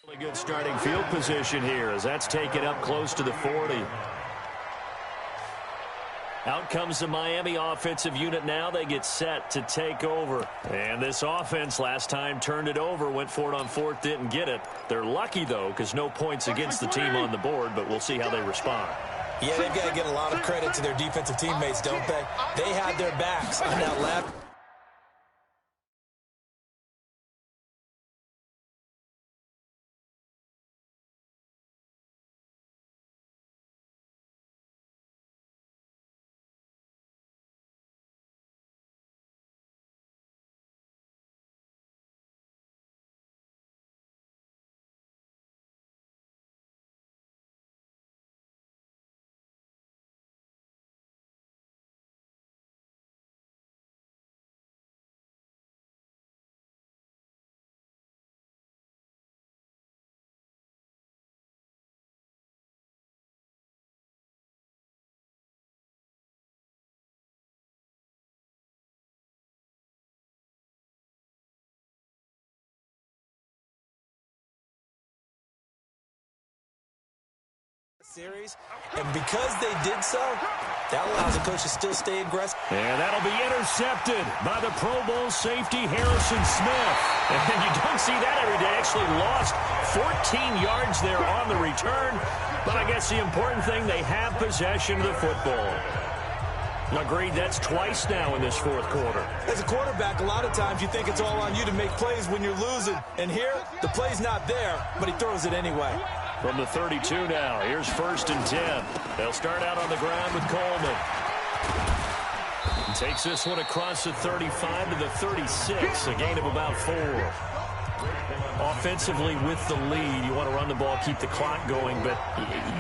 Really good starting field position here as that's taken up close to the 40. Out comes the Miami offensive unit now. They get set to take over. And this offense last time turned it over, went for it on fourth, didn't get it. They're lucky, though, because no points against the team on the board, but we'll see how they respond. Yeah, they've got to get a lot of credit to their defensive teammates, don't they? They had their backs on that left. Series, and because they did so, that allows the coach to still stay aggressive. And that'll be intercepted by the Pro Bowl safety Harrison Smith. And you don't see that every day. Actually lost 14 yards there on the return. But I guess the important thing, they have possession of the football. Agreed, that's twice now in this fourth quarter. As a quarterback, a lot of times you think it's all on you to make plays when you're losing. And here, the play's not there, but he throws it anyway. From the 32 now, here's 1st and 10. They'll start out on the ground with Coleman. Takes this one across the 35 to the 36, a gain of about 4. Offensively with the lead, you want to run the ball, keep the clock going, but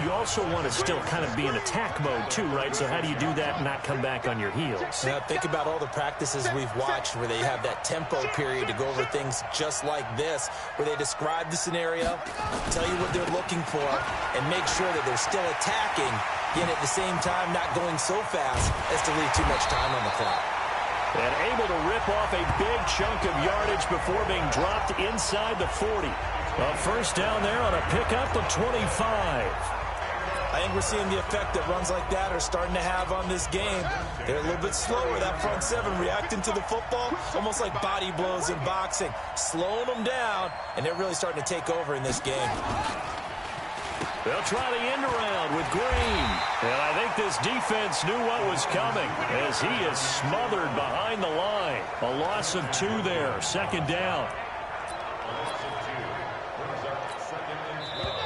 you also want to still kind of be in attack mode too, right? So how do you do that and not come back on your heels? Yeah, think about all the practices we've watched where they have that tempo period to go over things just like this, where they describe the scenario, tell you what they're looking for, and make sure that they're still attacking, yet at the same time not going so fast as to leave too much time on the clock. And able to rip off a big chunk of yardage before being dropped inside the 40. A first down there on a pickup of 25. I think we're seeing the effect that runs like that are starting to have on this game. They're a little bit slower, that front seven, reacting to the football, almost like body blows in boxing, slowing them down, and they're really starting to take over in this game. They'll try the end around with Green. And I think this defense knew what was coming as he is smothered behind the line. A loss of 2 there, 2nd down.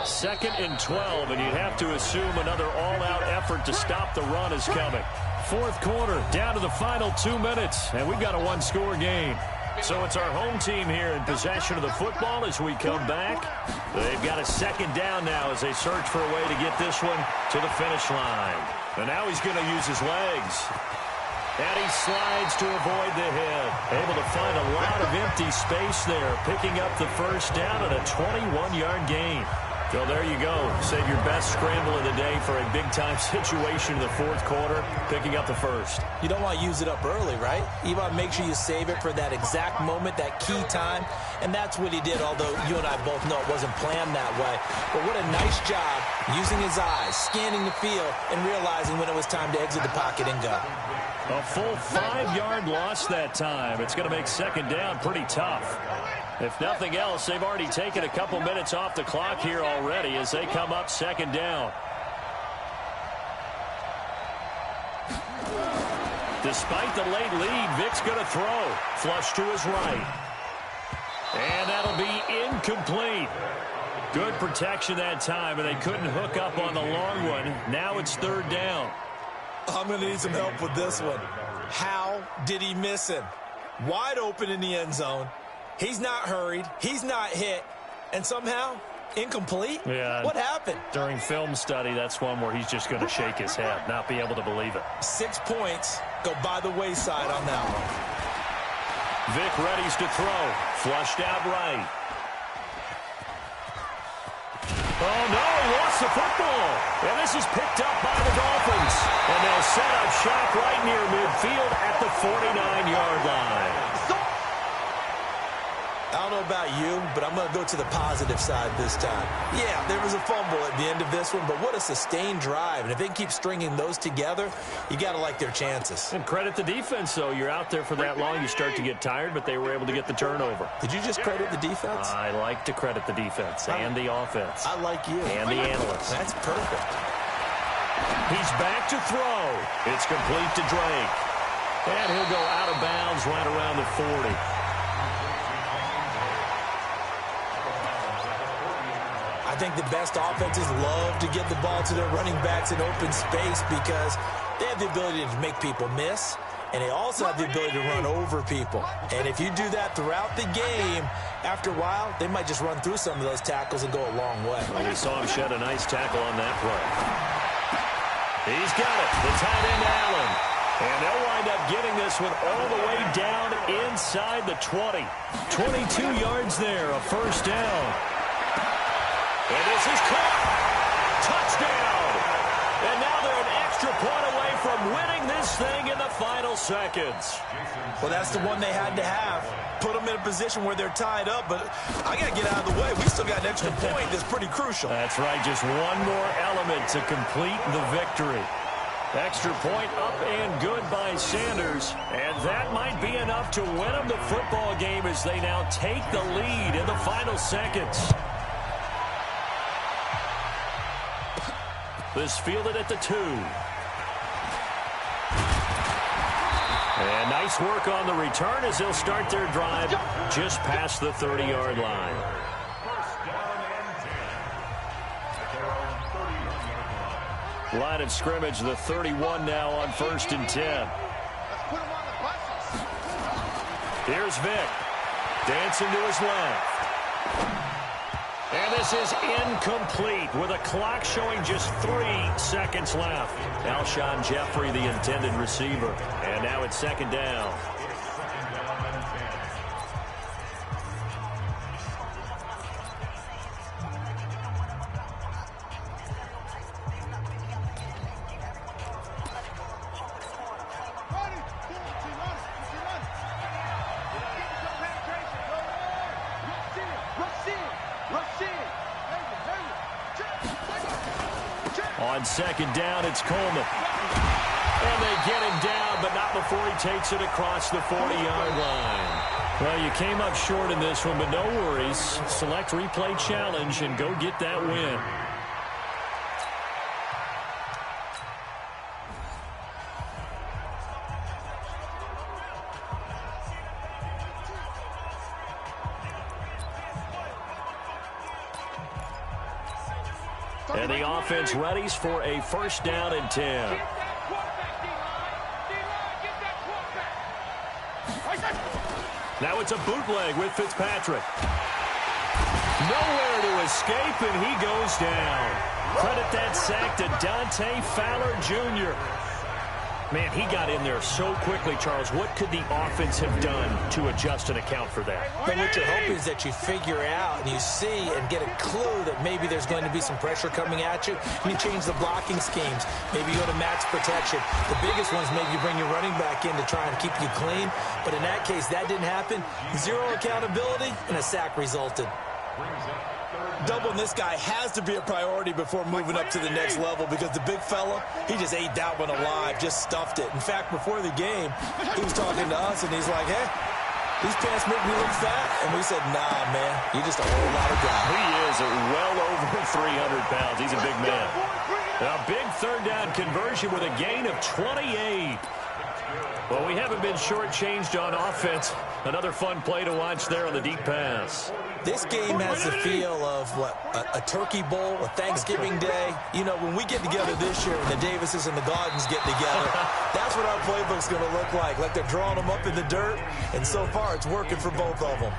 2nd and 12, and you'd have to assume another all-out effort to stop the run is coming. 4th quarter, down to the final 2 minutes, and we've got a 1-score game. So it's our home team here in possession of the football as we come back. They've got a 2nd down now as they search for a way to get this one to the finish line. And now he's going to use his legs. And he slides to avoid the hit. Able to find a lot of empty space there, picking up the first down and a 21-yard gain. So there you go. Save your best scramble of the day for a big-time situation in the 4th quarter, picking up the first. You don't want to use it up early, right? You want to make sure you save it for that exact moment, that key time. And that's what he did, although you and I both know it wasn't planned that way. But what a nice job using his eyes, scanning the field, and realizing when it was time to exit the pocket and go. A full 5-yard loss that time. It's going to make 2nd down pretty tough. If nothing else, they've already taken a couple minutes off the clock here already as they come up 2nd down. Despite the late lead, Vic's going to throw. Flush to his right. And that'll be incomplete. Good protection that time, and they couldn't hook up on the long one. Now it's 3rd down. I'm going to need some help with this one. How did he miss him? Wide open in the end zone. He's not hurried. He's not hit. And somehow, incomplete? Yeah. What happened? During film study, that's one where he's just going to shake his head, not be able to believe it. 6 points go by the wayside on that one. Vic readies to throw. Flushed out right. Oh, no, he lost the football. And this is picked up by the Dolphins. And they'll set up shop right near midfield at the 49-yard line. I don't know about you, but I'm going to go to the positive side this time. Yeah, there was a fumble at the end of this one, but what a sustained drive. And if they can keep stringing those together, you got to like their chances. And credit the defense, though. You're out there for that long, you start to get tired, but they were able to get the turnover. Did you just credit the defense? I like to credit the defense and the offense. I like you. And the analysts. That's perfect. He's back to throw. It's complete to Drake. And he'll go out of bounds right around the 40. I think the best offenses love to get the ball to their running backs in open space because they have the ability to make people miss, and they also have the ability to run over people. And if you do that throughout the game, after a while, they might just run through some of those tackles and go a long way. Well, we saw him shed a nice tackle on that play. He's got it. The tight end, Allen. And they'll wind up getting this one all the way down inside the 20. 22 yards there, a first down. And this is caught. Touchdown. And now they're an extra point away from winning this thing in the final seconds. Well, that's the one they had to have. Put them in a position where they're tied up, but I got to get out of the way. We still got an extra point that's pretty crucial. That's right. Just one more element to complete the victory. Extra point up and good by Sanders. And that might be enough to win them the football game as they now take the lead in the final seconds. This fielded at the 2. And nice work on the return as they'll start their drive just past the 30-yard line. Line of scrimmage, the 31 now on 1st and 10. Here's Vick. Dancing to his left. And this is incomplete with a clock showing just 3 seconds left. Alshon Jeffrey, the intended receiver. And now it's 2nd down. On 2nd down, it's Coleman. And they get him down, but not before he takes it across the 40-yard line. Well, you came up short in this one, but no worries. Select replay challenge and go get that win. And the offense readies for a 1st down and 10. Now it's a bootleg with Fitzpatrick. Nowhere to escape, and he goes down. Credit that sack to Dante Fowler Jr. Man, he got in there so quickly, Charles. What could the offense have done to adjust and account for that? But what you're hoping is that you figure out and you see and get a clue that maybe there's going to be some pressure coming at you. And you change the blocking schemes. Maybe you go to max protection. The biggest one is maybe you bring your running back in to try and keep you clean. But in that case, that didn't happen. 0 accountability, and a sack resulted. Doubling this guy has to be a priority before moving up to the next level because the big fella, he just ate that one alive, just stuffed it. In fact, before the game, he was talking to us, and he's like, hey, these pants make me look fat. And we said, nah, man, you're just a whole lot of guy. He is well over 300 pounds. He's a big man. A big 3rd down conversion with a gain of 28. Well, we haven't been shortchanged on offense. Another fun play to watch there on the deep pass. This game has the feel of, what, a turkey bowl, a Thanksgiving day. You know, when we get together this year, when the Davises and the Gardens get together, that's what our playbook's going to look like they're drawing them up in the dirt, and so far it's working for both of them.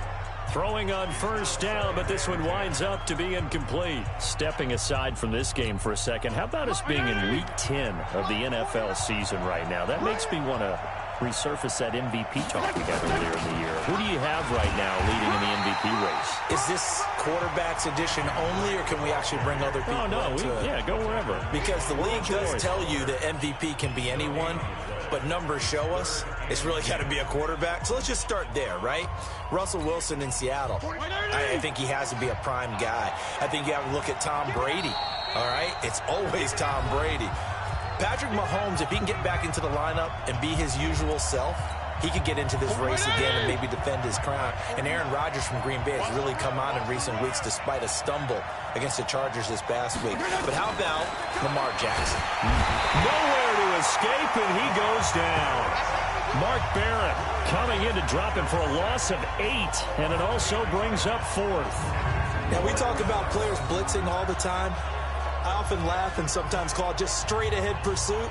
Throwing on 1st down, but this one winds up to be incomplete. Stepping aside from this game for a second, how about us being in Week 10 of the NFL season right now? That makes me want to resurface that MVP talk we got earlier in the year. Who do you have right now leading in the MVP race? Is this quarterbacks edition only, or can we actually bring other people into it? Yeah, go wherever. Because the league does tell you that MVP can be anyone, but numbers show us It's really got to be a quarterback. So let's just start there, right? Russell Wilson in Seattle. I think he has to be a prime guy. I think you have to look at Tom Brady, all right? It's always Tom Brady. Patrick Mahomes, if he can get back into the lineup and be his usual self, he could get into this race again and maybe defend his crown. And Aaron Rodgers from Green Bay has really come on in recent weeks despite a stumble against the Chargers this past week. But how about Lamar Jackson? Nowhere to escape, and he goes down. Mark Barrett coming in to drop him for a loss of 8, and it also brings up 4th. Now, we talk about players blitzing all the time. I often laugh and sometimes call it just straight-ahead pursuit.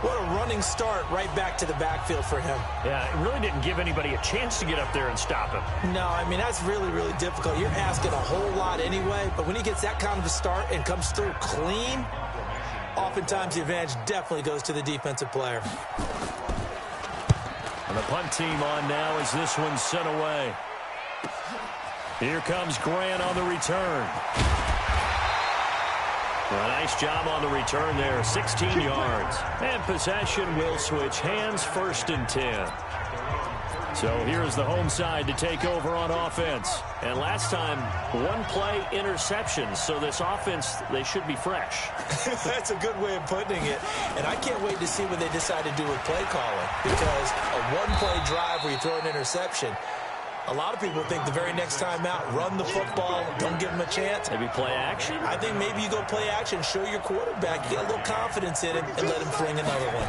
What a running start right back to the backfield for him. Yeah, it really didn't give anybody a chance to get up there and stop him. No, I mean, that's really, really difficult. You're asking a whole lot anyway, but when he gets that kind of a start and comes through clean, oftentimes the advantage definitely goes to the defensive player. And the punt team on now as this one's sent away. Here comes Grant on the return. A nice job on the return there, 16 yards. And possession will switch hands, 1st and 10. So here's the home side to take over on offense. And last time, 1-play interception. So this offense, they should be fresh. That's a good way of putting it. And I can't wait to see what they decide to do with play calling. Because a 1-play drive where you throw an interception, a lot of people think the very next time out, run the football, don't give him a chance. Maybe play action? I think maybe you go play action, show your quarterback, get a little confidence in him, and let him fling another one.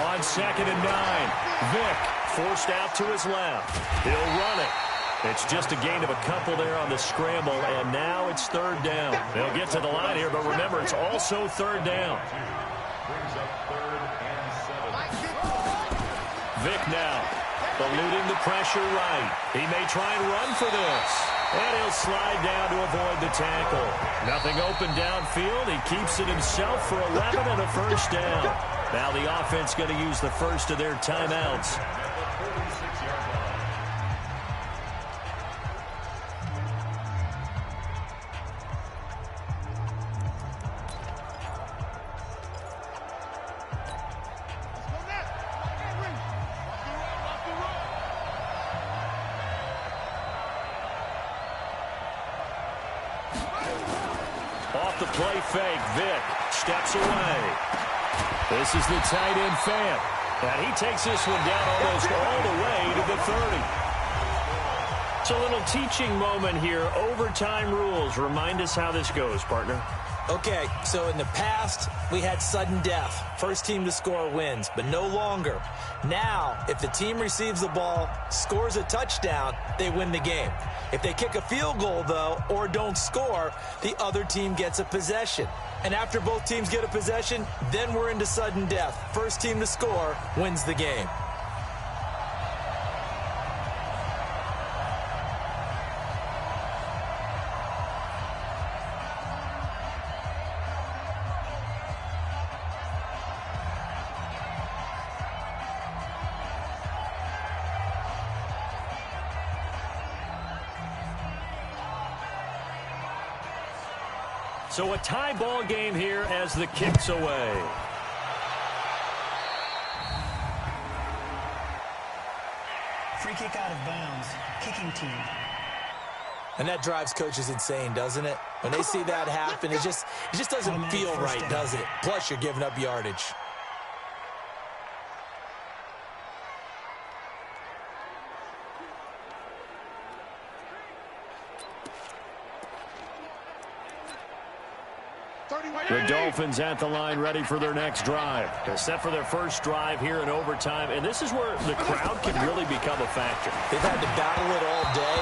On 2nd and 9, Vick forced out to his left. He'll run it. It's just a gain of a couple there on the scramble, and now it's 3rd down. They'll get to the line here, but remember, it's also 3rd down. Vick now. Eluding the pressure right. He may try and run for this. And he'll slide down to avoid the tackle. Nothing open downfield. He keeps it himself for 11 and a 1st down. Now the offense going to use the first of their timeouts. Off the play fake, Vick steps away. This is the tight end Fant. And he takes this one down almost all the way to the 30. It's a little teaching moment here. Overtime rules. Remind us how this goes, partner. Okay, so in the past, we had sudden death. First team to score wins, but no longer. Now, if the team receives the ball, scores a touchdown, they win the game. If they kick a field goal, though, or don't score, the other team gets a possession. And after both teams get a possession, then we're into sudden death. First team to score wins the game. So a tie ball game here as the kick's away. Free kick out of bounds. Kicking team. And that drives coaches insane, doesn't it? When they see that happen, it just doesn't feel right, does it? Plus, you're giving up yardage. The Dolphins at the line ready for their next drive. They're set for their first drive here in overtime, and this is where the crowd can really become a factor. They've had to battle it all day,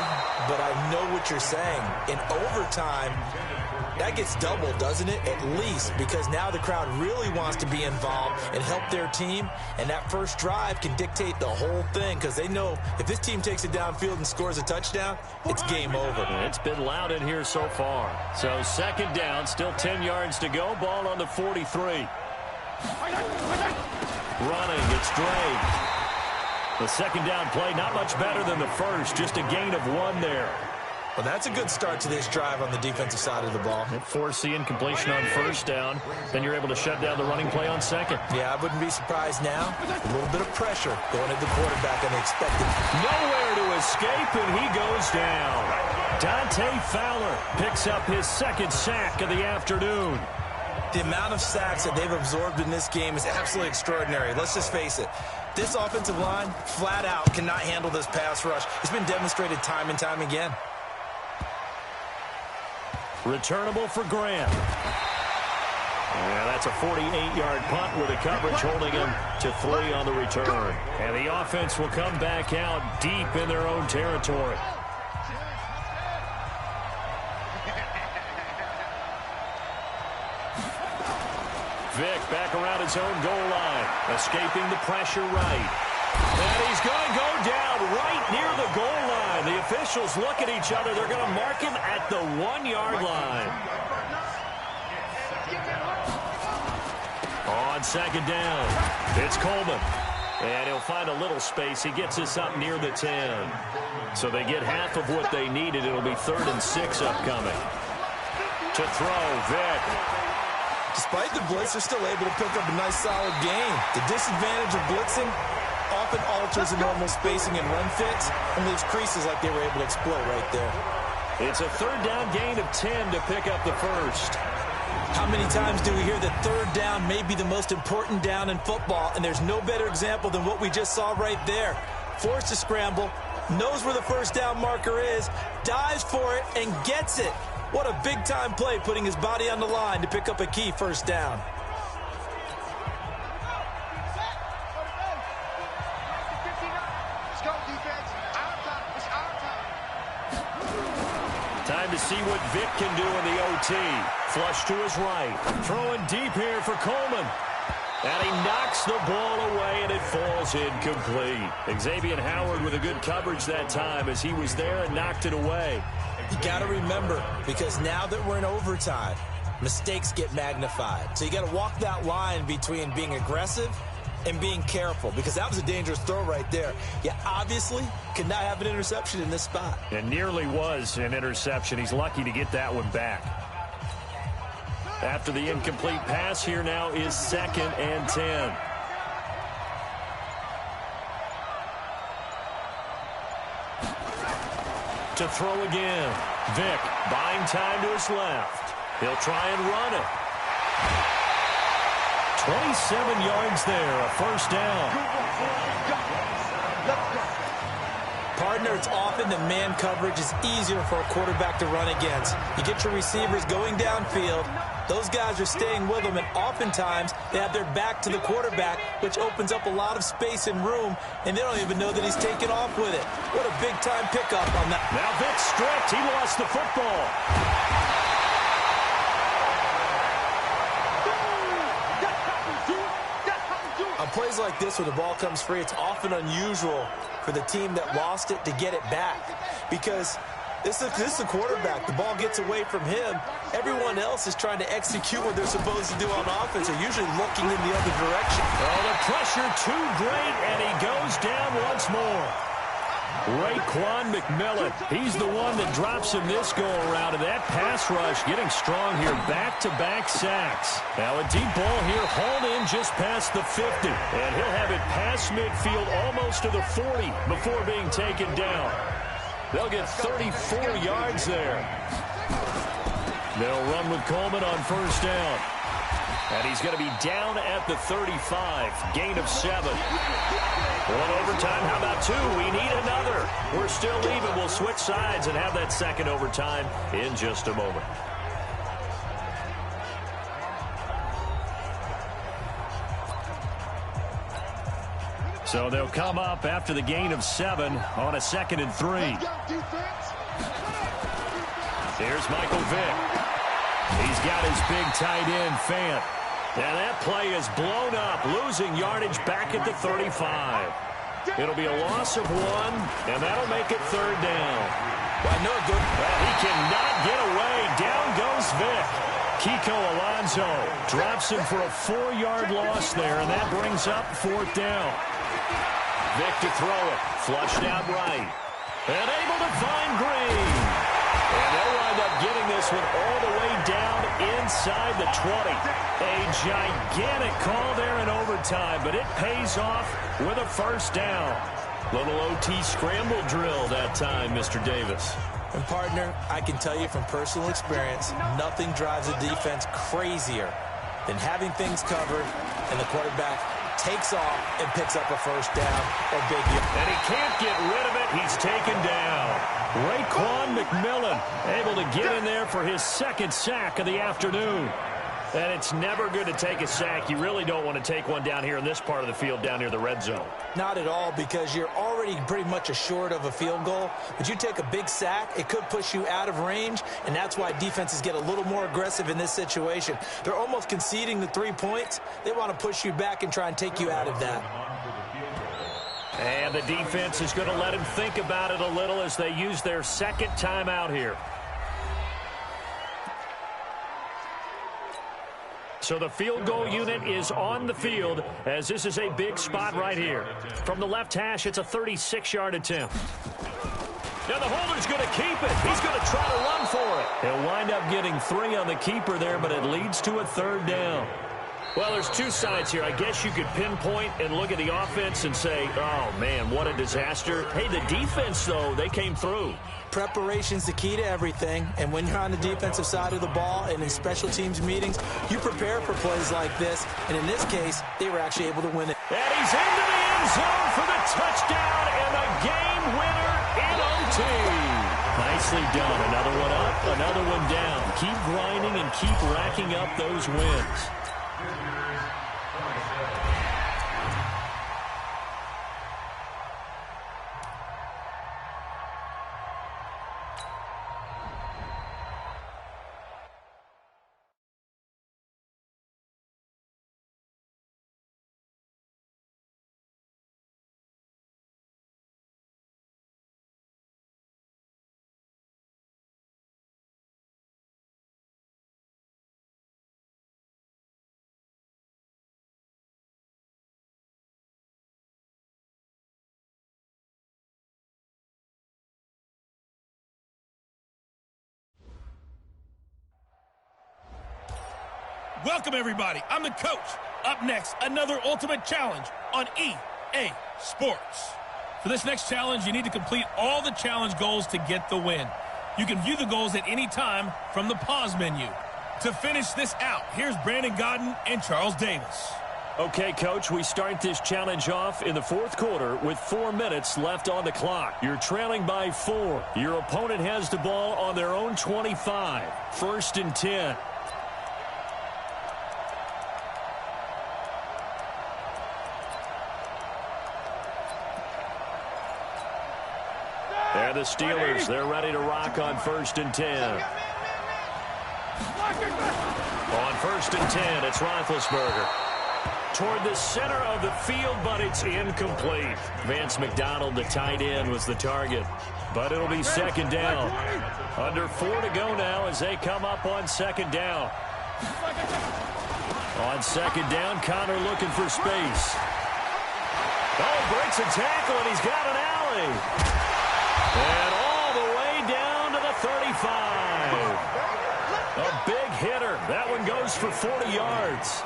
but I know what you're saying. In overtime, that gets doubled, doesn't it? At least, because now the crowd really wants to be involved and help their team, and that first drive can dictate the whole thing because they know if this team takes it downfield and scores a touchdown, it's game over. It's been loud in here so far. So second down, still 10 yards to go. Ball on the 43. Running, it's Drake. The second down play, not much better than the first, just a gain of 1 there. Well, that's a good start to this drive on the defensive side of the ball. Force the incompletion on first down. Then you're able to shut down the running play on second. Yeah, I wouldn't be surprised now. A little bit of pressure going at the quarterback unexpected. Nowhere to escape, and he goes down. Dante Fowler picks up his second sack of the afternoon. The amount of sacks that they've absorbed in this game is absolutely extraordinary. Let's just face it. This offensive line, flat out, cannot handle this pass rush. It's been demonstrated time and time again. Returnable for Graham. Yeah, that's a 48-yard punt with the coverage holding him to 3 on the return. And the offense will come back out deep in their own territory. Vick back around his own goal line, escaping the pressure right. And he's going to go down right near the goal line. The officials look at each other. They're going to mark him at the 1-yard line. On second down, it's Coleman. And he'll find a little space. He gets us up near the 10. So they get half of what they needed. It'll be 3rd and 6 upcoming. To throw, Vick. Despite the blitz, they're still able to pick up a nice, solid gain. The disadvantage of blitzing often alters the normal spacing and run fits and leaves creases like they were able to exploit right there. It's a 3rd down gain of 10 to pick up the first. How many times do we hear that 3rd down may be the most important down in football, and there's no better example than what we just saw right there. Forced to scramble, knows where the first down marker is, dives for it, and gets it. What a big-time play, putting his body on the line to pick up a key first down. Time to see what Vick can do in the OT. Flush to his right. Throwing deep here for Coleman. And he knocks the ball away, and it falls incomplete. Xavier Howard with a good coverage that time as he was there and knocked it away. You got to remember, because now that we're in overtime, mistakes get magnified. So you got to walk that line between being aggressive and being careful, because that was a dangerous throw right there. You obviously could not have an interception in this spot. It nearly was an interception. He's lucky to get that one back. After the incomplete pass, here now is 2nd and 10. To throw again. Vick buying time to his left. He'll try and run it. 27 yards there, a first down. Partner, it's often that man coverage is easier for a quarterback to run against. You get your receivers going downfield. Those guys are staying with them, and oftentimes they have their back to the quarterback, which opens up a lot of space and room, and they don't even know that he's taken off with it. What a big-time pickup on that. Now Vick stripped. He lost the football. On plays like this where the ball comes free, it's often unusual for the team that lost it to get it back, because this is a quarterback. The ball gets away from him. Everyone else is trying to execute what they're supposed to do on offense. They're usually looking in the other direction. Oh, the pressure too great, and he goes down once more. Raekwon McMillan, he's the one that drops him this go-around, and that pass rush getting strong here, back-to-back sacks. Now a deep ball here, hauled in just past the 50, and he'll have it past midfield almost to the 40 before being taken down. They'll get 34 yards there. They'll run with Coleman on first down. And he's going to be down at the 35, gain of 7. One overtime, how about 2? We need another. We're still even. We'll switch sides and have that second overtime in just a moment. So they'll come up after the gain of 7 on a 2nd and 3. Here's Michael Vick. He's got his big tight end, Fant. And that play is blown up, losing yardage back at the 35. It'll be a loss of 1, and that'll make it 3rd down. Well, he cannot get away. Down goes Vick. Kiko Alonso drops him for a 4-yard loss there, and that brings up 4th down. Vick to throw it. Flushed out right. And able to find Green. And they'll wind up getting this one all the way down inside the 20. A gigantic call there in overtime, but it pays off with a first down. Little OT scramble drill that time, Mr. Davis. And, partner, I can tell you from personal experience, nothing drives a defense crazier than having things covered and the quarterback takes off and picks up a first down or big yard. And he can't get rid of it. He's taken down. Raekwon McMillan able to get in there for his second sack of the afternoon. And it's never good to take a sack. You really don't want to take one down here in this part of the field down near the red zone. Not at all, because you're already pretty much assured of a field goal. But you take a big sack, it could push you out of range, and that's why defenses get a little more aggressive in this situation. They're almost conceding the 3 points. They want to push you back and try and take you out of that. And the defense is going to let him think about it a little as they use their second timeout here. So the field goal unit is on the field as this is a big spot right here. From the left hash, it's a 36-yard attempt. Now the holder's going to keep it. He's going to try to run for it. He'll wind up getting 3 on the keeper there, but it leads to a third down. Well, there's two sides here. I guess you could pinpoint and look at the offense and say, oh, man, what a disaster. Hey, the defense, though, they came through. Preparation's the key to everything, and when you're on the defensive side of the ball and in special teams meetings, you prepare for plays like this, and in this case, they were actually able to win it. And he's into the end zone for the touchdown and the game winner in OT. Nicely done. Another one up, another one down. Keep grinding and keep racking up those wins. Welcome, everybody. I'm the coach. Up next, another Ultimate Challenge on EA Sports. For this next challenge, you need to complete all the challenge goals to get the win. You can view the goals at any time from the pause menu. To finish this out, here's Brandon Gaudin and Charles Davis. Okay, Coach, we start this challenge off in the fourth quarter with 4 minutes left on the clock. You're trailing by 4. Your opponent has the ball on their own 25. 1st and 10. And the Steelers, they're ready to rock on 1st and 10. On 1st and 10, it's Roethlisberger. Toward the center of the field, but it's incomplete. Vance McDonald, the tight end, was the target. But it'll be 2nd down. Under 4 to go now as they come up on 2nd down. On 2nd down, Connor looking for space. Oh, breaks a tackle, and he's got an alley. And all the way down to the 35. A big hitter. That one goes for 40 yards.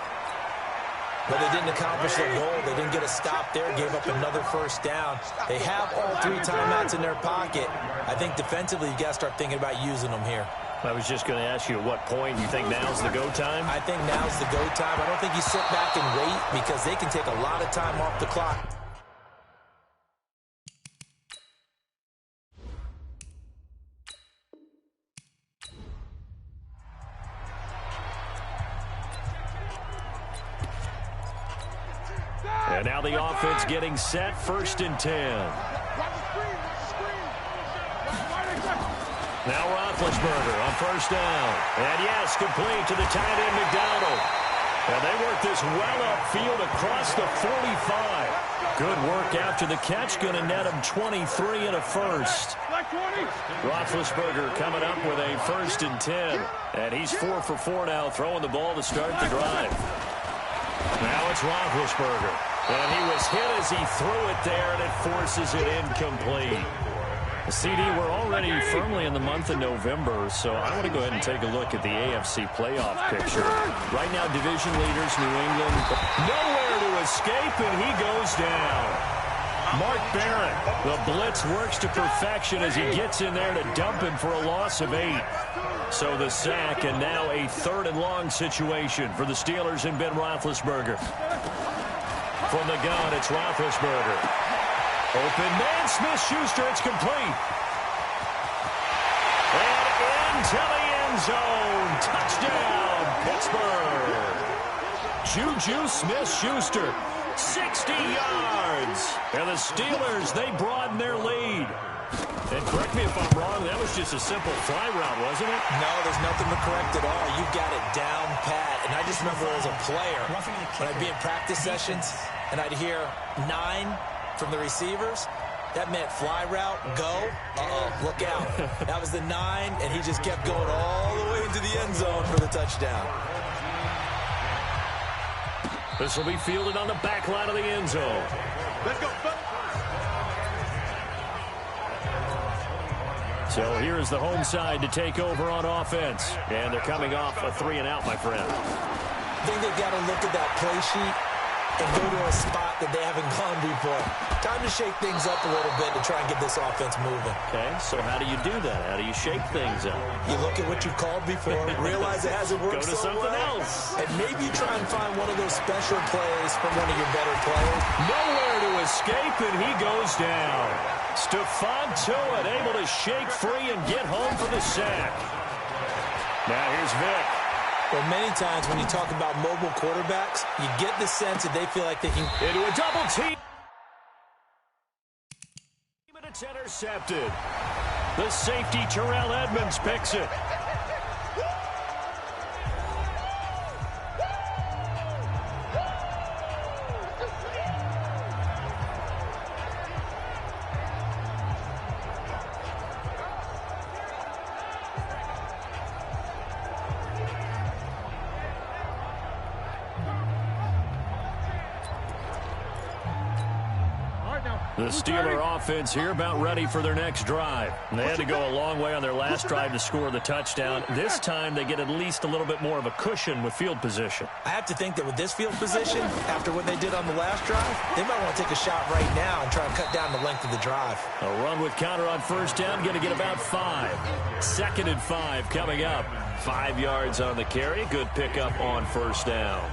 But they didn't accomplish their goal. They didn't get a stop there, gave up another first down. They have all 3 timeouts in their pocket. I think defensively, you got to start thinking about using them here. I was just going to ask you at what point you think now's the go time? I think now's the go time. I don't think you sit back and wait because they can take a lot of time off the clock. And now the offense getting set, 1st and 10. Now Roethlisberger on 1st down. And yes, complete to the tight end McDonald. And they work this well upfield across the 45. Good work after the catch, going to net him 23 and a first. Roethlisberger coming up with a 1st and 10. And he's 4 for 4 now, throwing the ball to start the drive. Now it's Roethlisberger. And he was hit as he threw it there, and it forces it incomplete. CD, we're already firmly in the month of November, so I want to go ahead and take a look at the AFC playoff picture. Right now, division leaders, New England, nowhere to escape, and he goes down. Mark Barrett, the blitz works to perfection as he gets in there to dump him for a loss of 8. So the sack, and now a 3rd and long situation for the Steelers and Ben Roethlisberger. From the gun, it's Roethlisberger. Open man, Smith-Schuster, it's complete. And into the end zone. Touchdown, Pittsburgh. Juju Smith-Schuster, 60 yards. And the Steelers, they broaden their lead. And correct me if I'm wrong, that was just a simple fly route, wasn't it? No, there's nothing to correct at all. You've got it down pat. And I just remember as a player, when I'd be in practice sessions, and I'd hear 9 from the receivers, that meant fly route, go, look out. That was the 9, and he just kept going all the way into the end zone for the touchdown. This will be fielded on the back line of the end zone. Let's go. So here's the home side to take over on offense. And they're coming off a 3-and-out, my friend. I think they've got to look at that play sheet and go to a spot that they haven't gone before. Time to shake things up a little bit to try and get this offense moving. Okay, so how do you do that? How do you shake things up? You look at what you've called before, realize it hasn't worked Go to so something well, else. and maybe try and find one of those special plays from one of your better players. Nowhere to escape, and he goes down. Stephon Tuitt able to shake free and get home for the sack. Now here's Vic. Well, many times when you talk about mobile quarterbacks, you get the sense that they feel like they can... Into a double team. And it's intercepted. The safety, Terrell Edmonds, picks it. The Steeler offense here about ready for their next drive. They had to go a long way on their last drive to score the touchdown. This time they get at least a little bit more of a cushion with field position. I have to think that with this field position, after what they did on the last drive, they might want to take a shot right now and try and cut down the length of the drive. A run with counter on first down, going to get about 5. 2nd and 5 coming up. 5 yards on the carry. Good pickup on first down.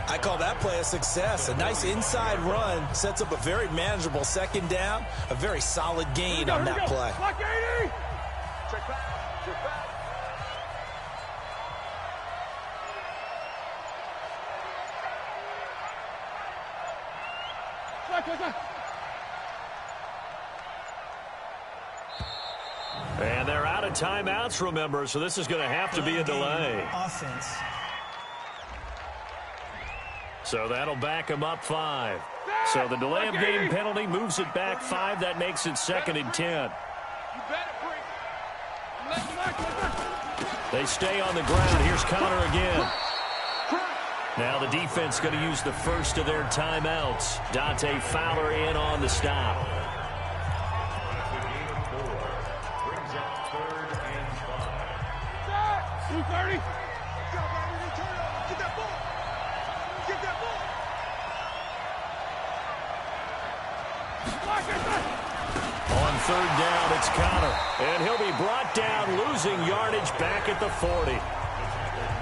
I call that play a success. A nice inside run sets up a very manageable 2nd down. A very solid gain on that play. Block 80. Check back. Check back. And they're out of timeouts, remember, so this is going to have to be a delay. Offense. So that'll back them up 5. So the delay of game penalty moves it back 5. That makes it 2nd and 10. They stay on the ground. Here's Connor again. Now the defense going to use the first of their timeouts. Dante Fowler in on the stop. On 3rd down, it's Connor. And he'll be brought down, losing yardage back at the 40.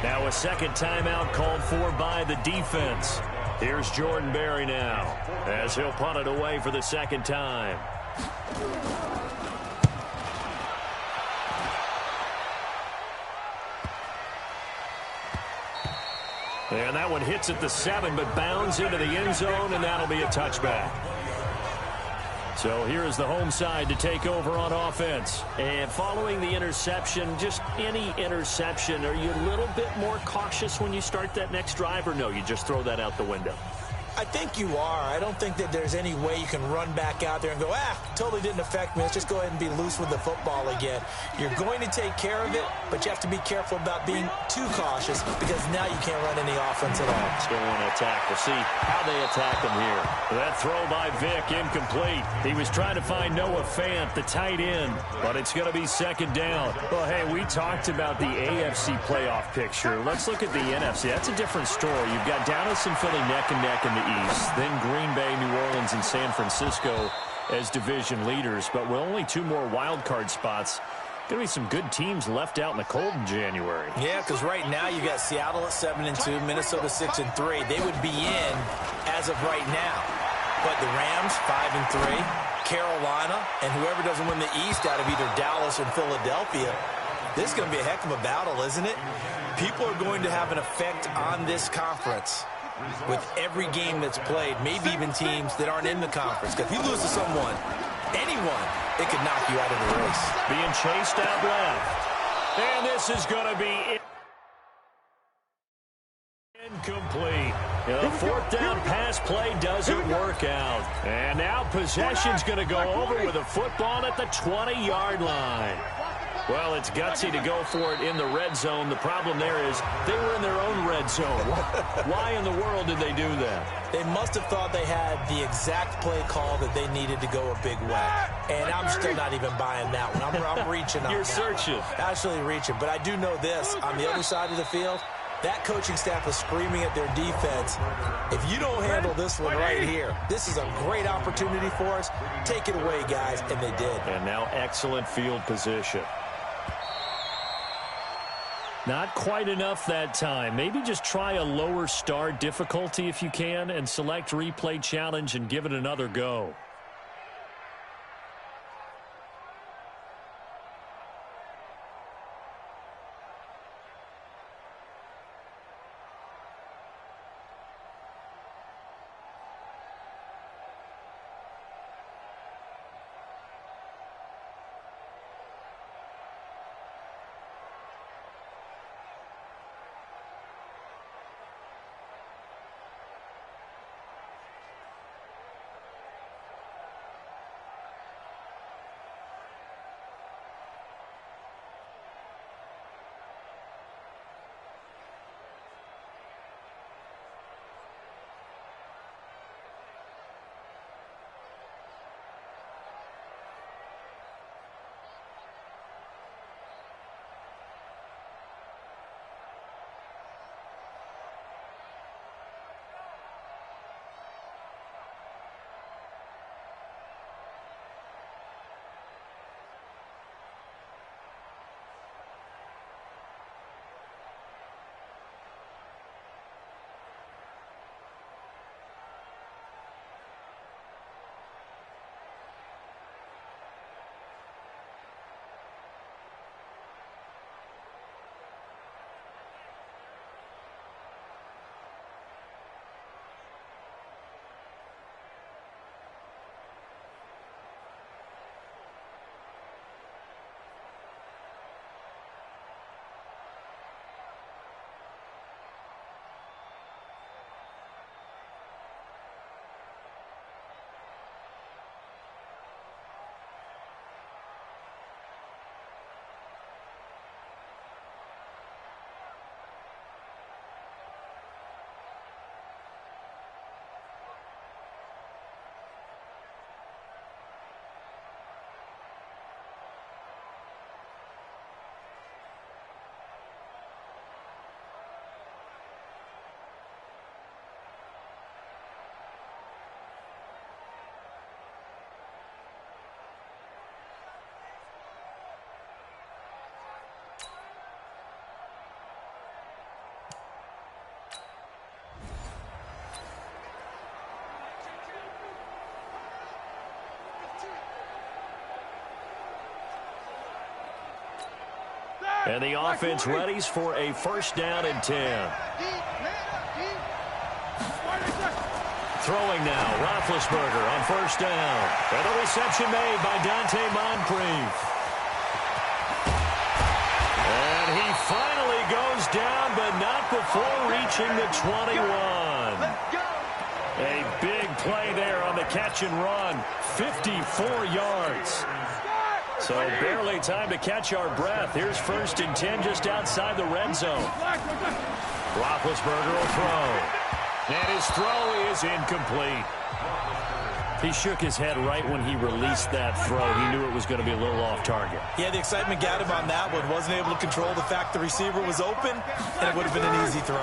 Now a 2nd timeout called for by the defense. Here's Jordan Berry now, as he'll punt it away for the 2nd time. And that one hits at the 7, but bounds into the end zone, and that'll be a touchback. So here is the home side to take over on offense. And following the interception, just any interception, are you a little bit more cautious when you start that next drive, or no, you just throw that out the window? I think you are. I don't think that there's any way you can run back out there and go, totally didn't affect me. Let's just go ahead and be loose with the football again. You're going to take care of it, but you have to be careful about being too cautious because now you can't run any offense at all. Still want to attack. We'll see how they attack him here. That throw by Vick, incomplete. He was trying to find Noah Fant, the tight end, but it's going to be second down. Well, hey, we talked about the AFC playoff picture. Let's look at the NFC. That's a different story. You've got Dallas and Philly neck and neck in the East, then Green Bay, New Orleans, and San Francisco as division leaders. But with only 2 more wild card spots, going to be some good teams left out in the cold in January. Yeah, because right now you got Seattle at 7-2, Minnesota 6-3. They would be in as of right now. But the Rams 5-3, Carolina, and whoever doesn't win the East out of either Dallas or Philadelphia. This is going to be a heck of a battle, isn't it? People are going to have an effect on this conference with every game that's played, maybe even teams that aren't in the conference. Because if you lose to someone, anyone, it could knock you out of the race. Being chased out left. And this is going to be incomplete. The 4th down pass play doesn't work out. And now possession's going to go over with a football at the 20-yard line. Well, it's gutsy to go for it in the red zone. The problem there is they were in their own red zone. Why in the world did they do that? They must have thought they had the exact play call that they needed to go a big way. And I'm still not even buying that one. I'm reaching on You're that searching. one. Actually reaching. But I do know this. On the other side of the field, that coaching staff is screaming at their defense. If you don't handle this one right here, this is a great opportunity for us. Take it away, guys. And they did. And now excellent field position. Not quite enough that time. Maybe just try a lower star difficulty if you can and select replay challenge and give it another go. And the offense readies for a 1st down and 10. Throwing now, Roethlisberger on 1st down. And the reception made by Dante Moncrief. And he finally goes down, but not before reaching the 21. A big play there on the catch and run. 54 yards. So barely time to catch our breath. Here's 1st and 10 just outside the red zone. Roethlisberger will throw. And his throw is incomplete. He shook his head right when he released that throw. He knew it was going to be a little off target. Yeah, the excitement got him on that one. Wasn't able to control the fact the receiver was open, and it would have been an easy throw.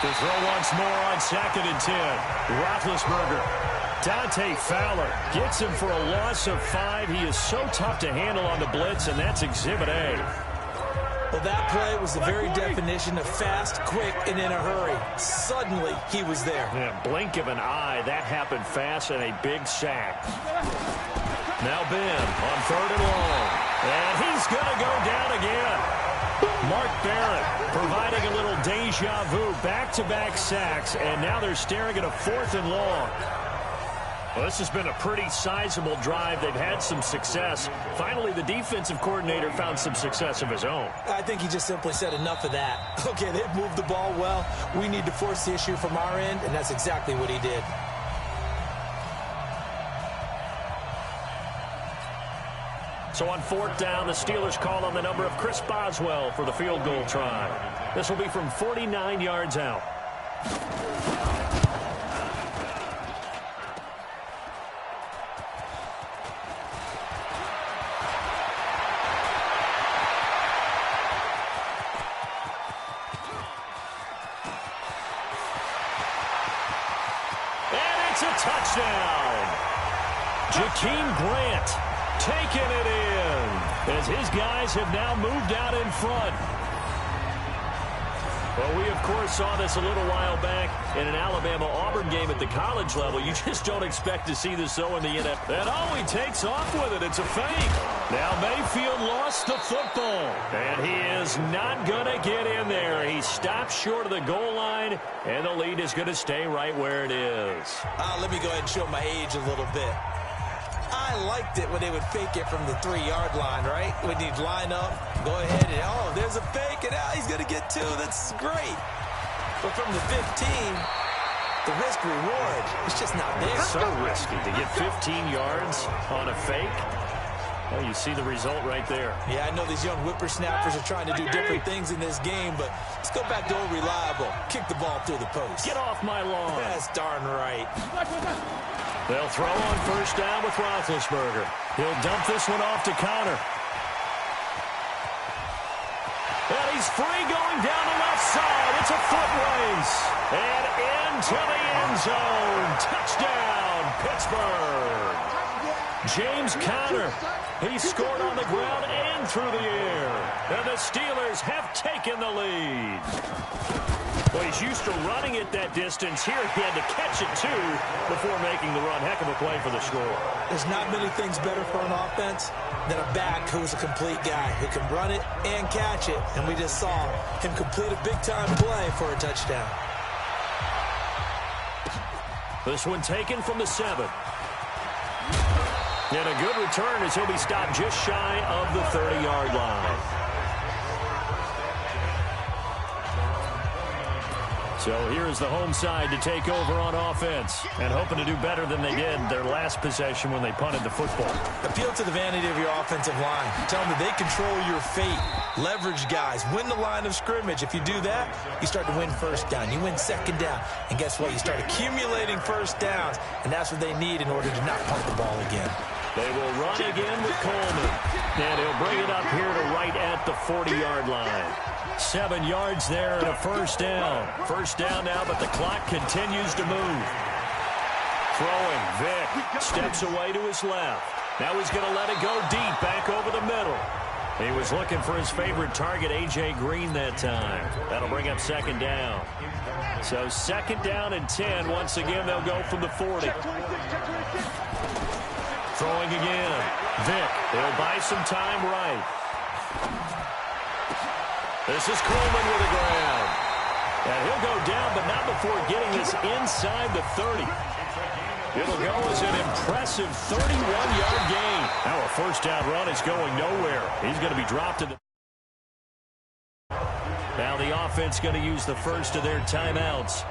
The throw once more on 2nd and 10. Roethlisberger. Dante Fowler gets him for a loss of 5. He is so tough to handle on the blitz, and that's Exhibit A. Well, that play was the very definition of fast, quick, and in a hurry. Suddenly, he was there. Yeah, blink of an eye, that happened fast, and a big sack. Now Ben on 3rd and long. And he's going to go down again. Mark Barrett providing a little deja vu, back-to-back sacks, and now they're staring at a 4th and long. Well, this has been a pretty sizable drive. They've had some success. Finally, the defensive coordinator found some success of his own. I think he just simply said enough of that. Okay, they've moved the ball well. We need to force the issue from our end, and that's exactly what he did. So on 4th down, the Steelers call on the number of Chris Boswell for the field goal try. This will be from 49 yards out. It's a touchdown. Jakeem Grant taking it in as his guys have now moved out in front. Well, we, of course, saw this a little while back in an Alabama-Auburn game at the college level. You just don't expect to see this, though, in the NFL. And oh, he takes off with it. It's a fake. Now Mayfield lost the football, and he is not going to get in there. He stops short of the goal line, and the lead is going to stay right where it is. Let me go ahead and show my age a little bit. I liked it when they would fake it from the 3-yard line, right? When you'd line up, go ahead, and oh, there's a fake, and now he's going to get 2. That's great. But from the 15, the risk-reward is just not there. So risky to get 15 yards on a fake. Well, you see the result right there. Yeah, I know these young whippersnappers are trying to do different things in this game, but let's go back to old reliable. Kick the ball through the post. Get off my lawn. That's darn right. They'll throw on 1st down with Roethlisberger. He'll dump this one off to Connor. And he's free going down the left side. It's a foot race. And into the end zone. Touchdown, Pittsburgh. James Conner. He scored on the ground and through the air. And the Steelers have taken the lead. Well, he's used to running it that distance. Here he had to catch it, too, before making the run. Heck of a play for the score. There's not many things better for an offense than a back who's a complete guy who can run it and catch it. And we just saw him complete a big-time play for a touchdown. This one taken from the 7. And a good return as he'll be stopped just shy of the 30-yard line. So here's the home side to take over on offense and hoping to do better than they did their last possession when they punted the football. Appeal to the vanity of your offensive line. Tell them that they control your fate. Leverage guys. Win the line of scrimmage. If you do that, you start to win 1st down. You win 2nd down. And guess what? You start accumulating 1st downs. And that's what they need in order to not punt the ball again. They will run again with Coleman. And he'll bring it up here to right at the 40-yard line. 7 yards there and a 1st down. 1st down now, but the clock continues to move. Throwing, Vick steps away to his left. Now he's going to let it go deep, back over the middle. He was looking for his favorite target, A.J. Green, that time. That'll bring up 2nd down. So 2nd down and 10. Once again, they'll go from the 40. Throwing again. Vick, they'll buy some time right. This is Coleman with a grab. And he'll go down, but not before getting this inside the 30. It'll go as an impressive 31-yard gain. Now a 1st down run is going nowhere. He's going to be dropped to the... Now the offense going to use the first of their timeouts.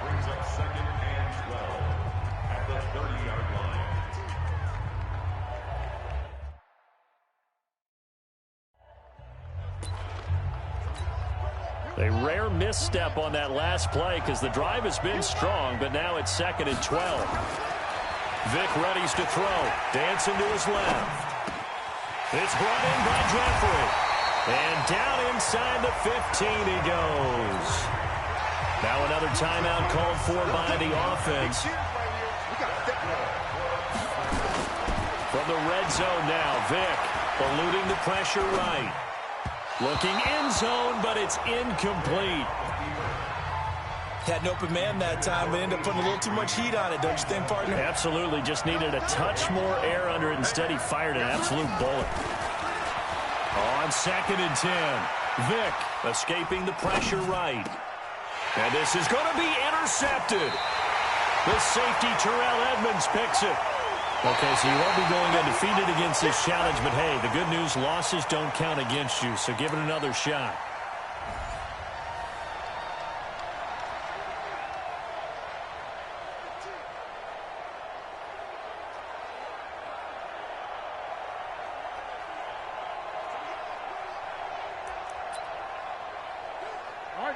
A rare misstep on that last play because the drive has been strong, but now it's 2nd and 12. Vick readies to throw. Dancing to his left. It's brought in by Jeffrey. And down inside the 15 he goes. Now another timeout called for by the offense. From the red zone now, Vick eluding the pressure right. Looking end zone, but it's incomplete. Had an open man that time, but ended up putting a little too much heat on it, don't you think, partner? Absolutely. Just needed a touch more air under it. Instead, he fired an absolute bullet. On 2nd and 10, Vick escaping the pressure right. And this is going to be intercepted. The safety, Terrell Edmunds, picks it. Okay, so you won't be going undefeated against this challenge, but hey, the good news, losses don't count against you, so give it another shot.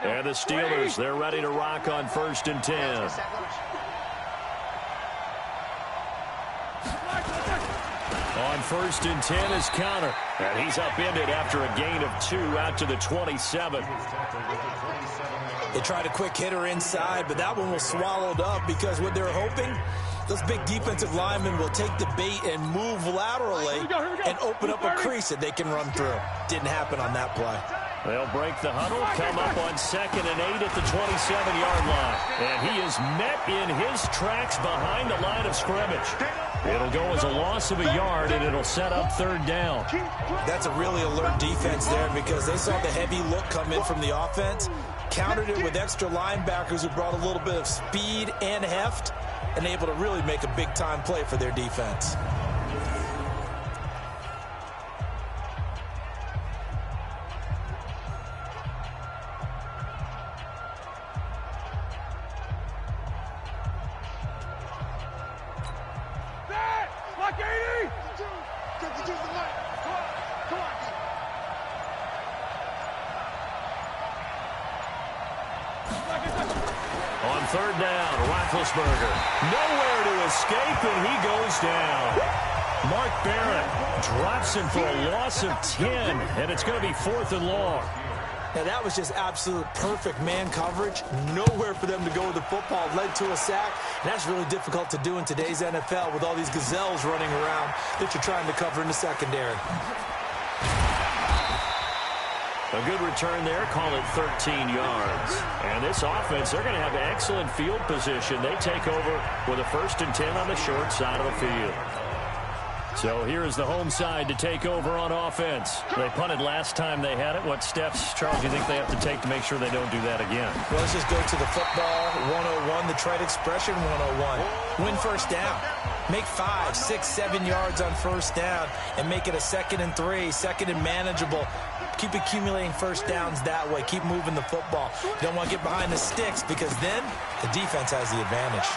And the Steelers, they're ready to rock on 1st and 10. On 1st and 10 is Conner. And he's upended after a gain of 2 out to the 27. They tried a quick hitter inside, but that one was swallowed up because what they're hoping, those big defensive linemen will take the bait and move laterally and open up a crease that they can run through. Didn't happen on that play. They'll break the huddle, come up on 2nd and 8 at the 27-yard line. And he is met in his tracks behind the line of scrimmage. It'll go as a loss of a yard, and it'll set up 3rd down. That's a really alert defense there because they saw the heavy look come in from the offense, countered it with extra linebackers who brought a little bit of speed and heft, and able to really make a big-time play for their defense. On 3rd down, Roethlisberger. Nowhere to escape, and he goes down. Mark Barrett drops him for a loss of 10, and it's going to be 4th and long. Now, that was just absolute perfect man coverage. Nowhere for them to go with the football. Led to a sack, and that's really difficult to do in today's NFL with all these gazelles running around that you're trying to cover in the secondary. A good return there, call it 13 yards. And this offense, they're going to have excellent field position. They take over with a 1st and 10 on the short side of the field. So here is the home side to take over on offense. They punted last time they had it. What steps, Charles, do you think they have to take to make sure they don't do that again? Well, let's just go to the football 101, the trade expression 101. Win 1st down. Make 5, 6, 7 yards on 1st down and make it a 2nd and 3, 2nd and manageable. Keep accumulating 1st downs that way. Keep moving the football. You don't want to get behind the sticks because then the defense has the advantage.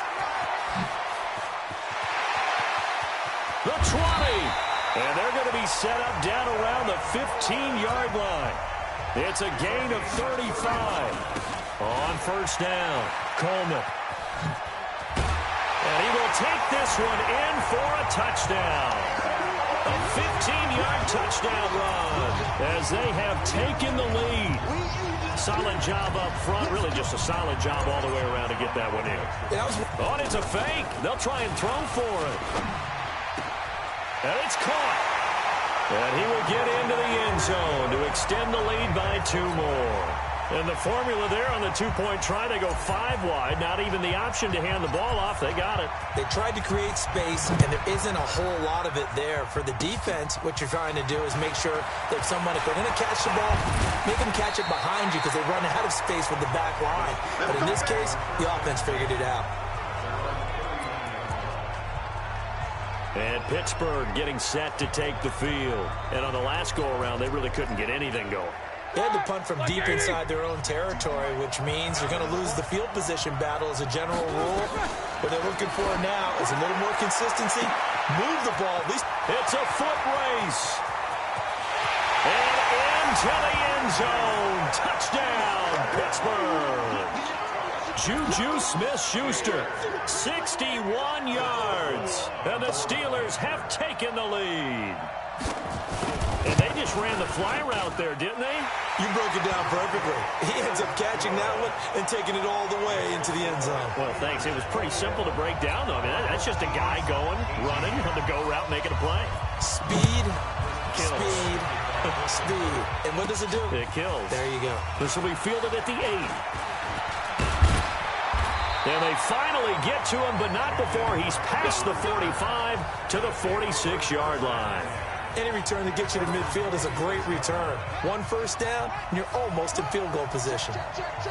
The 20. And they're going to be set up down around the 15-yard line. It's a gain of 35. On 1st down, Coleman. And he will take this one in for a touchdown. A 15-yard touchdown run as they have taken the lead. Solid job up front. Really just a solid job all the way around to get that one in. Oh, and it's a fake. They'll try and throw for it. And it's caught. And he will get into the end zone to extend the lead by 2 more. And the formula there on the 2-point try, they go 5 wide. Not even the option to hand the ball off. They got it. They tried to create space, and there isn't a whole lot of it there. For the defense, what you're trying to do is make sure that someone, if they're going to catch the ball, make them catch it behind you because they run out of space with the back line. But in this case, the offense figured it out. And Pittsburgh getting set to take the field. And on the last go-around, they really couldn't get anything going. They had to punt from deep inside their own territory, which means you're going to lose the field position battle as a general rule. What they're looking for now is a little more consistency. Move the ball. At least it's a foot race. And end into the end zone. Touchdown, Pittsburgh. Juju Smith-Schuster, 61 yards. And the Steelers have taken the lead. And they just ran the fly route there, didn't they? You broke it down perfectly. He ends up catching that one and taking it all the way into the end zone. Well, thanks. It was pretty simple to break down, though. I mean, that's just a guy going, running on the go route, making a play. Speed, Kills. speed, speed. And what does it do? It kills. There you go. This will be fielded at the 8. And they finally get to him, but not before he's past the 45 to the 46-yard line. Any return that gets you to midfield is a great return. One first down, and you're almost in field goal position.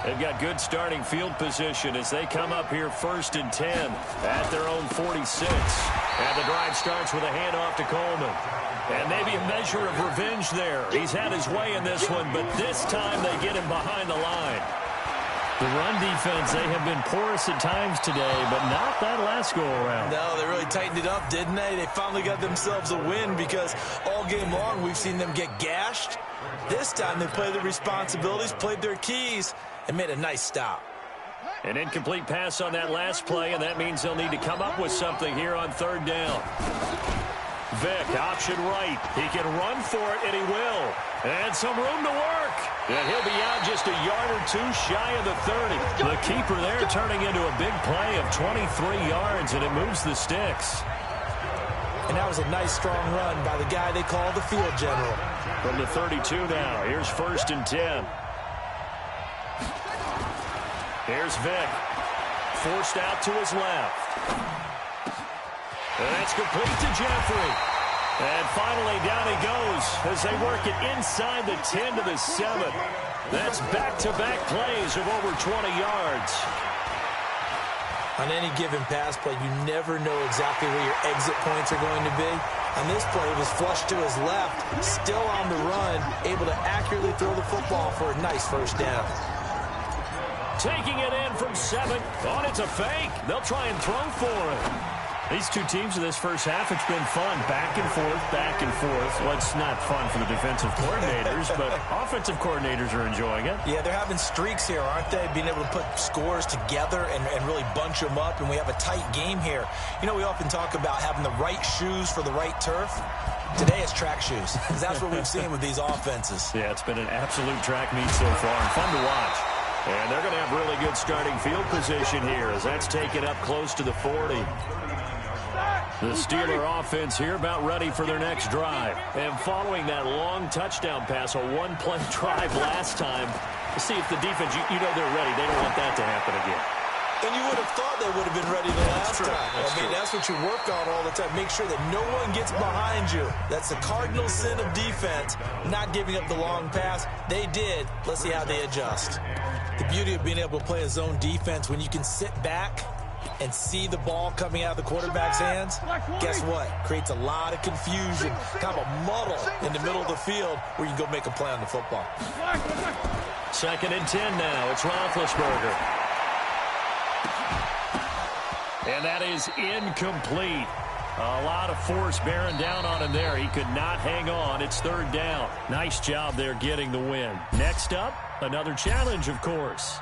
They've got good starting field position as they come up here 1st and 10 at their own 46. And the drive starts with a handoff to Coleman. And maybe a measure of revenge there. He's had his way in this one, but this time they get him behind the line. The run defense, they have been porous at times today, but not that last go-around. No, they really tightened it up, didn't they? They finally got themselves a win because all game long we've seen them get gashed. This time they played their responsibilities, played their keys, and made a nice stop. An incomplete pass on that last play, and that means they'll need to come up with something here on 3rd down. Vick, option right. He can run for it, and he will. And some room to work. And he'll be out just a yard or two shy of the 30. The keeper there turning into a big play of 23 yards, and it moves the sticks. And that was a nice, strong run by the guy they call the field general. From the 32 now, here's 1st and 10. Here's Vick. Forced out to his left. And that's complete to Jeffrey. And finally, down he goes as they work it inside the 10 to the 7. That's back-to-back plays of over 20 yards. On any given pass play, you never know exactly where your exit points are going to be. On this play, it was flushed to his left, still on the run, able to accurately throw the football for a nice first down. Taking it in from 7. Oh, it's a fake. They'll try and throw for it. These two teams in this first half, it's been fun. Back and forth, back and forth. Well, it's not fun for the defensive coordinators, but offensive coordinators are enjoying it. Yeah, they're having streaks here, aren't they? Being able to put scores together and really bunch them up, and we have a tight game here. You know, we often talk about having the right shoes for the right turf. Today it's track shoes, because that's what we've seen with these offenses. Yeah, it's been an absolute track meet so far, and fun to watch. And they're going to have really good starting field position here as that's taken up close to the 40. The Steeler offense here about ready for their next drive. And following that long touchdown pass, a one-play drive last time, to see if the defense, you know they're ready. They don't want that to happen again. And you would have thought they would have been ready the last time. That's what you work on all the time. Make sure that no one gets behind you. That's the cardinal sin of defense, not giving up the long pass. They did. Let's see how they adjust. The beauty of being able to play a zone defense when you can sit back and see the ball coming out of the quarterback's hands, guess what? Creates a lot of confusion, kind of a muddle in the middle of the field where you can go make a play on the football. 2nd and 10 now. It's Roethlisberger. And that is incomplete. A lot of force bearing down on him there. He could not hang on. It's 3rd down. Nice job there getting the win. Next up, another challenge, of course.